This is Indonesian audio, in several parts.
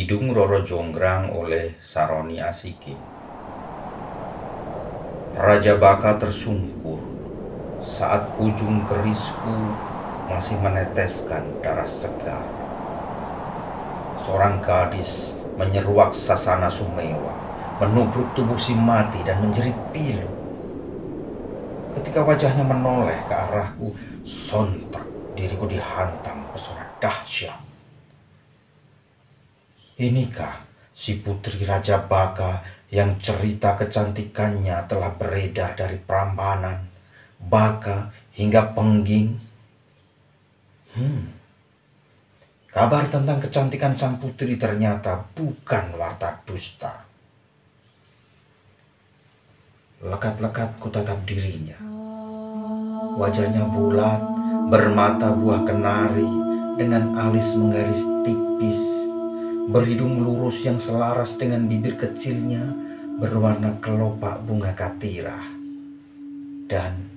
Hidung Roro Jonggrang oleh Saroni Asikin. Raja Baka tersungkur saat ujung kerisku masih meneteskan darah segar. Seorang gadis menyeruak Sasana Sumewa, menubruk tubuh si mati dan menjerit pilu. Ketika wajahnya menoleh ke arahku, sontak diriku dihantam pesona dahsyat. Inikah si putri Raja Baka yang cerita kecantikannya telah beredar dari Prambanan, Baka hingga Pengging? Kabar tentang kecantikan sang putri ternyata bukan warta dusta. Lekat-lekat kutatap dirinya. Wajahnya bulat, bermata buah kenari, dengan alis menggaris tipis, berhidung lurus yang selaras dengan bibir kecilnya berwarna kelopak bunga katirah. Dan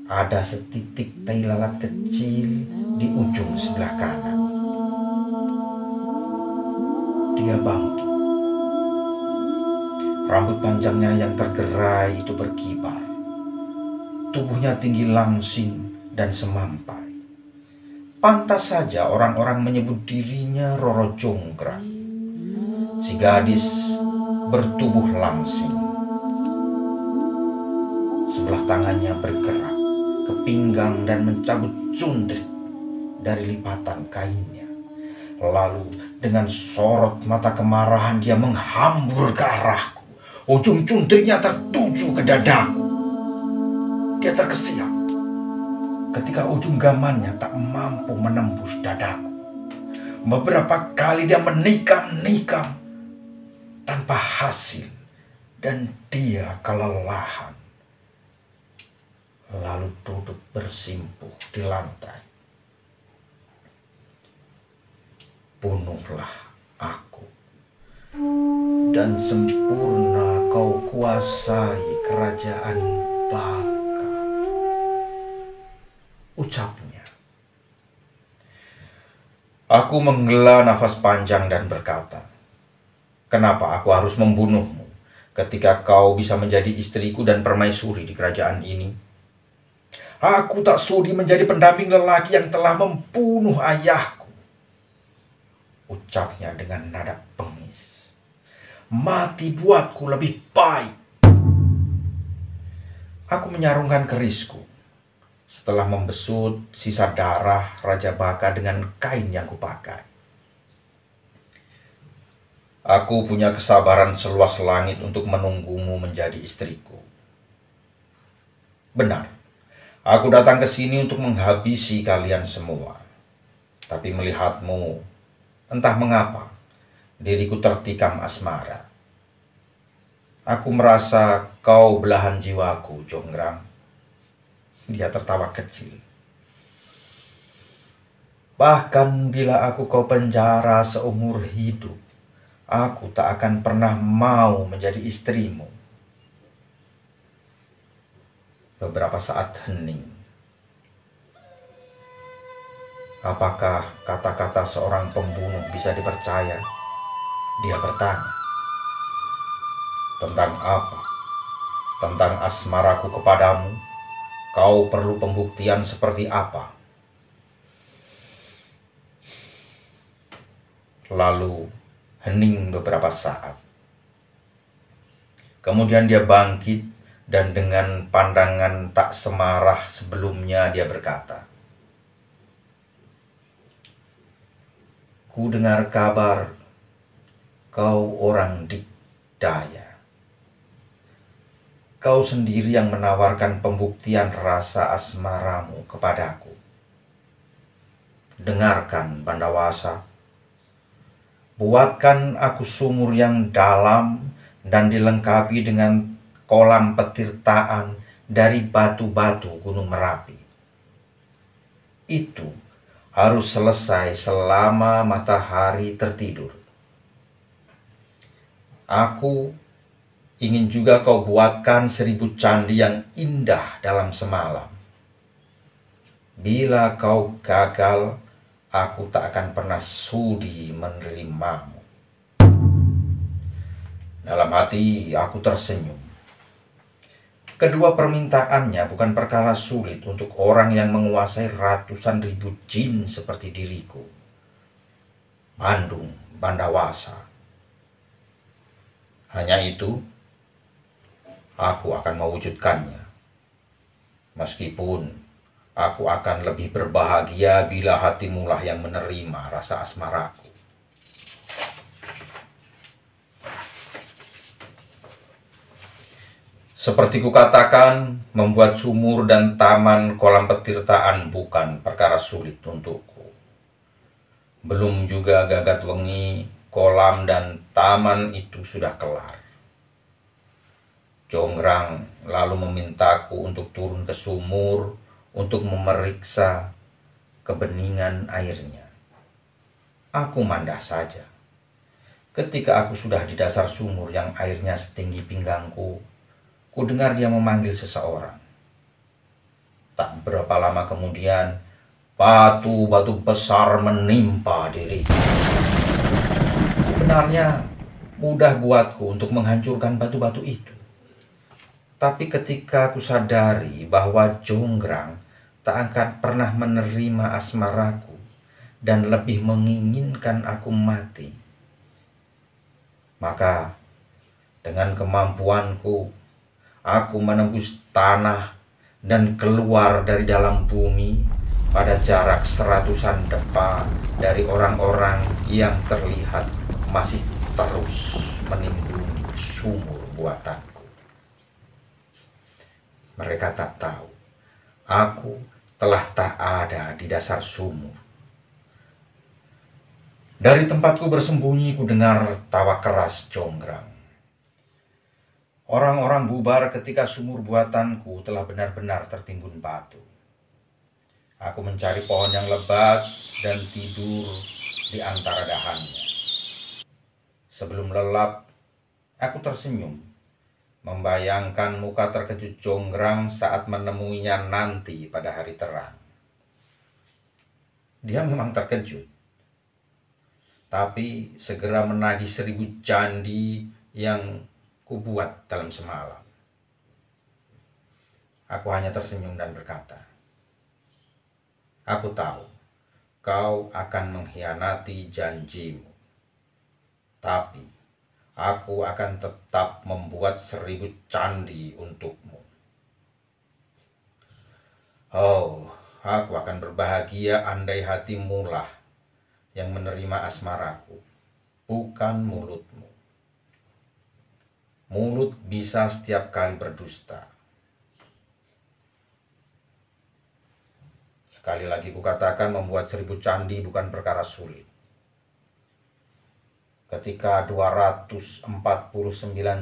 ada setitik tai lalat kecil di ujung sebelah kanan. Dia bangkit. Rambut panjangnya yang tergerai itu berkibar. Tubuhnya tinggi langsing dan semampai. Pantas saja orang-orang menyebut dirinya Roro Jonggrang. Si gadis bertubuh langsing. Sebelah tangannya bergerak ke pinggang dan mencabut cundrik dari lipatan kainnya. Lalu dengan sorot mata kemarahan dia menghambur ke arahku. Ujung cundriknya tertuju ke dadaku. Dia terkesiap ketika ujung gamannya tak mampu menembus dadaku. Beberapa kali dia menikam-nikam tanpa hasil dan dia kelelahan. Lalu duduk bersimpuh di lantai. Bunuhlah aku, dan sempurna kau kuasai kerajaan Baka, ucapnya. Aku menghela nafas panjang dan berkata, kenapa aku harus membunuhmu ketika kau bisa menjadi istriku dan permaisuri di kerajaan ini? Aku tak sudi menjadi pendamping lelaki yang telah membunuh ayahku, ucapnya dengan nada bengis. Mati buatku lebih baik. Aku menyarungkan kerisku setelah membesut sisa darah Raja Baka dengan kain yang kupakai. Aku punya kesabaran seluas langit untuk menunggumu menjadi istriku. Benar, aku datang ke sini untuk menghabisi kalian semua. Tapi melihatmu, entah mengapa, diriku tertikam asmara. Aku merasa kau belahan jiwaku, Jonggrang. Dia tertawa kecil. Bahkan bila aku kau penjara seumur hidup, aku tak akan pernah mau menjadi istrimu. Beberapa saat hening. Apakah kata-kata seorang pembunuh bisa dipercaya? Dia bertanya. Tentang apa? Tentang asmaraku kepadamu? Kau perlu pembuktian seperti apa? Lalu hening beberapa saat. Kemudian dia bangkit dan dengan pandangan tak semarah sebelumnya dia berkata, ku dengar kabar kau orang dikdaya. Kau sendiri yang menawarkan pembuktian rasa asmaramu kepadaku. Dengarkan, Bandawasa. Buatkan aku sumur yang dalam dan dilengkapi dengan kolam petirtaan dari batu-batu Gunung Merapi. Itu harus selesai selama matahari tertidur. Aku ingin juga kau buatkan 1000 candi yang indah dalam semalam. Bila kau gagal, aku tak akan pernah sudi menerimamu. Dalam hati aku tersenyum. Kedua permintaannya bukan perkara sulit untuk orang yang menguasai ratusan ribu jin seperti diriku. Bandung, Bandawasa. Hanya itu, aku akan mewujudkannya. Meskipun aku akan lebih berbahagia bila hatimulah yang menerima rasa asmaraku. Seperti kukatakan, membuat sumur dan taman kolam petirtaan bukan perkara sulit untukku. Belum juga gagat wengi, kolam dan taman itu sudah kelar. Jonggrang lalu memintaku untuk turun ke sumur untuk memeriksa kebeningan airnya. Aku mandah saja. Ketika aku sudah di dasar sumur yang airnya setinggi pinggangku, ku dengar dia memanggil seseorang. Tak berapa lama kemudian, batu-batu besar menimpa diriku. Sebenarnya mudah buatku untuk menghancurkan batu-batu itu. Tapi ketika aku sadari bahwa Jonggrang tak akan pernah menerima asmaraku dan lebih menginginkan aku mati, maka dengan kemampuanku, aku menembus tanah dan keluar dari dalam bumi pada jarak seratusan depa dari orang-orang yang terlihat masih terus menimbuni sumur buatanku. Mereka tak tahu, aku telah tak ada di dasar sumur. Dari tempatku bersembunyi, ku dengar tawa keras Jonggrang. Orang-orang bubar ketika sumur buatanku telah benar-benar tertimbun batu. Aku mencari pohon yang lebat dan tidur di antara dahannya. Sebelum lelap, aku tersenyum, membayangkan muka terkejut Jonggrang saat menemuinya nanti pada hari terang. Dia memang terkejut, tapi segera menagih 1000 candi yang kubuat dalam semalam. Aku hanya tersenyum dan berkata, "Aku tahu kau akan mengkhianati janjimu, tapi aku akan tetap membuat 1000 candi untukmu. Oh, aku akan berbahagia andai hatimu lah yang menerima asmaraku, bukan mulutmu. Mulut bisa setiap kali berdusta." Sekali lagi kukatakan, membuat 1000 candi bukan perkara sulit. Ketika 249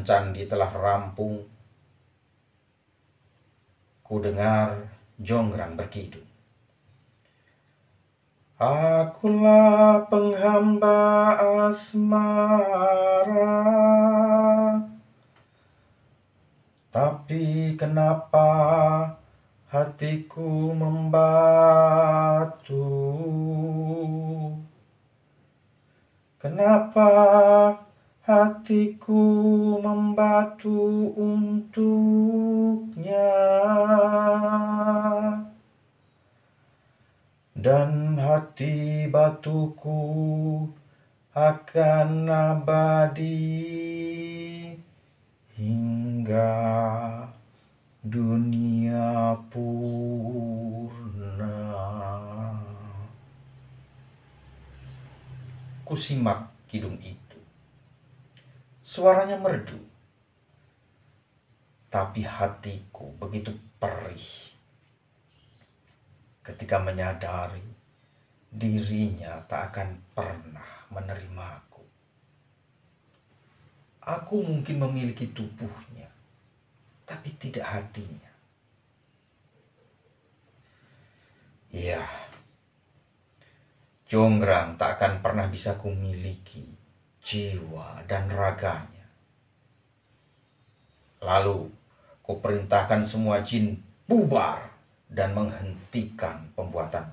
candi telah rampung, ku dengar Jonggrang berkidung. Akulah penghamba asmara, tapi kenapa hatiku membatu? Kenapa hatiku membatu untuknya? Dan hati batuku akan abadi hingga dunia purna. Kusimak kidung itu. Suaranya merdu, tapi hatiku begitu perih ketika menyadari dirinya tak akan pernah menerimaku. Aku mungkin memiliki tubuhnya, tapi tidak hatinya. Ya, Jonggrang tak akan pernah bisa kumiliki jiwa dan raganya. Lalu kuperintahkan semua jin bubar dan menghentikan pembuatan